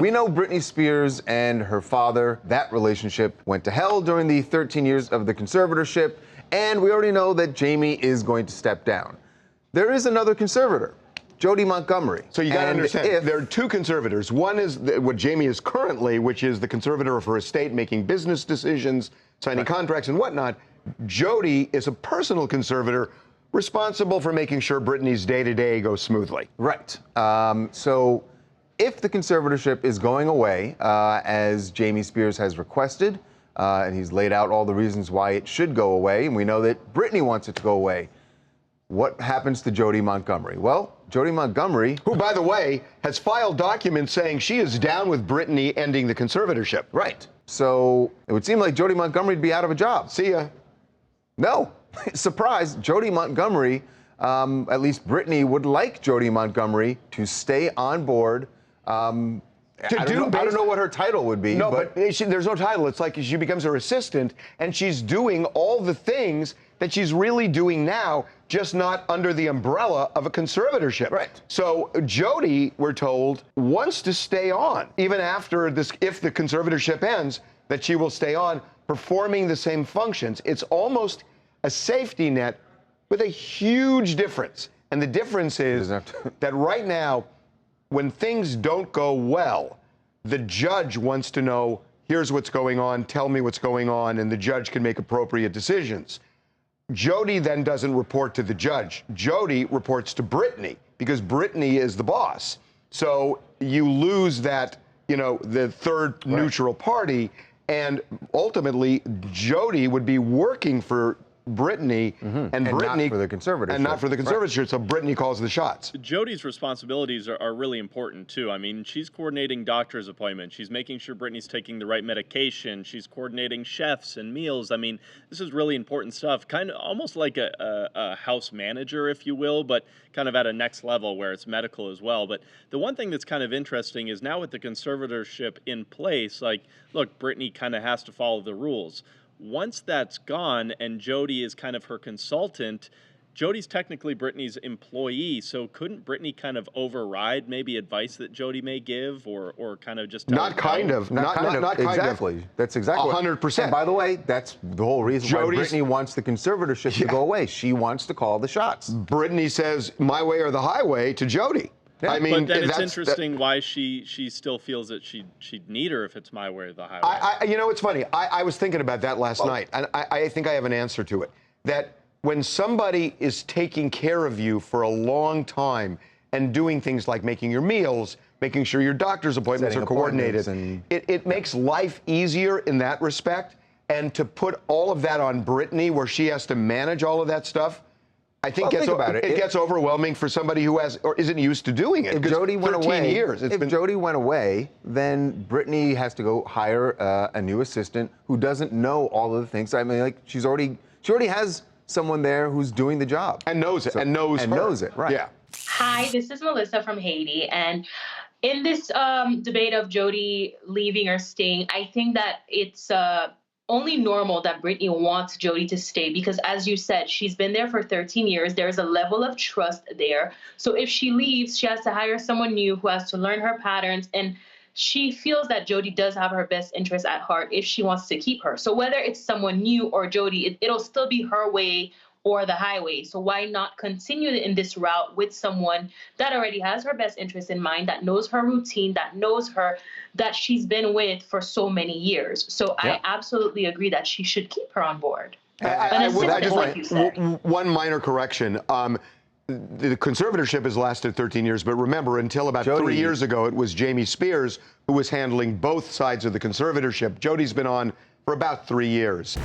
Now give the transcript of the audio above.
We know Britney Spears and her father, that relationship went to hell during the 13 years of the conservatorship, and we already know that Jamie is going to step down. There is another conservator, Jodi Montgomery. So you got to understand, there are two conservators. One is what Jamie is currently, which is the conservator of her estate, making business decisions, signing contracts and whatnot. Jodi is a personal conservator responsible for making sure Britney's day-to-day goes smoothly. Right. So if the conservatorship is going away, as Jamie Spears has requested, and he's laid out all the reasons why it should go away, and we know that Britney wants it to go away, what happens to Jodi Montgomery? Well, Jodi Montgomery, who, by the way, has filed documents saying she is down with Britney ending the conservatorship. Right. So it would seem like Jodi Montgomery would be out of a job. See ya. No. Surprise, Jodi Montgomery, at least Britney would like Jodi Montgomery to stay on board. I don't know what her title would be. No, but there's no title. It's like she becomes her assistant, and she's doing all the things that she's really doing now, just not under the umbrella of a conservatorship. Right. So Jodi, we're told, wants to stay on, even after this, if the conservatorship ends, that she will stay on, performing the same functions. It's almost a safety net with a huge difference. And the difference is that right now, when things don't go well, the judge wants to know, here's what's going on, tell me what's going on, and the judge can make appropriate decisions. Jodi then doesn't report to the judge. Jodi reports to Britney because Britney is the boss. So you lose that, the third neutral party, and ultimately Jodi would be working for Britney, and Britney not for the conservatorship. And not for the conservatorship, right. So Britney calls the shots. Jodi's responsibilities are really important too. I mean, she's coordinating doctor's appointments. She's making sure Britney's taking the right medication. She's coordinating chefs and meals. I mean, this is really important stuff. Kind of almost like a house manager, if you will, but kind of at a next level where it's medical as well. But the one thing that's kind of interesting is now with the conservatorship in place, like, look, Britney kind of has to follow the rules. Once that's gone and Jodi is kind of her consultant, Jodi's technically Britney's employee, so couldn't Britney kind of override maybe advice that Jodi may give, or kind of just tell Not kind of. Exactly. That's exactly 100%. And by the way, that's the whole reason why Britney wants the conservatorship to go away. She wants to call the shots. Britney says, my way or the highway to Jodi. Yeah, I mean, but then it's interesting why she still feels that she'd need her if it's my way or the highway. It's funny. I was thinking about that last night, and I think I have an answer to it. That when somebody is taking care of you for a long time and doing things like making your meals, making sure your doctor's appointments are coordinated, it makes life easier in that respect. And to put all of that on Britney, where she has to manage all of that stuff, I think it gets overwhelming for somebody who has or isn't used to doing it. If Jodi went away, Jodi went away, then Britney has to go hire a new assistant who doesn't know all of the things. I mean, like she already has someone there who's doing the job and knows it and knows it. Right. Yeah. Hi, this is Melissa from Haiti, and in this debate of Jodi leaving or staying, I think that it's only normal that Britney wants Jodi to stay because, as you said, she's been there for 13 years. There's a level of trust there. So if she leaves, she has to hire someone new who has to learn her patterns. And she feels that Jodi does have her best interest at heart if she wants to keep her. So whether it's someone new or Jodi, it'll still be her way or the highway. So why not continue in this route with someone that already has her best interest in mind, that knows her routine, that knows her, that she's been with for so many years. So yeah. I absolutely agree that she should keep her on board. One minor correction. The conservatorship has lasted 13 years, but remember, until about 3 years ago, it was Jamie Spears who was handling both sides of the conservatorship. Jodi's been on for about 3 years.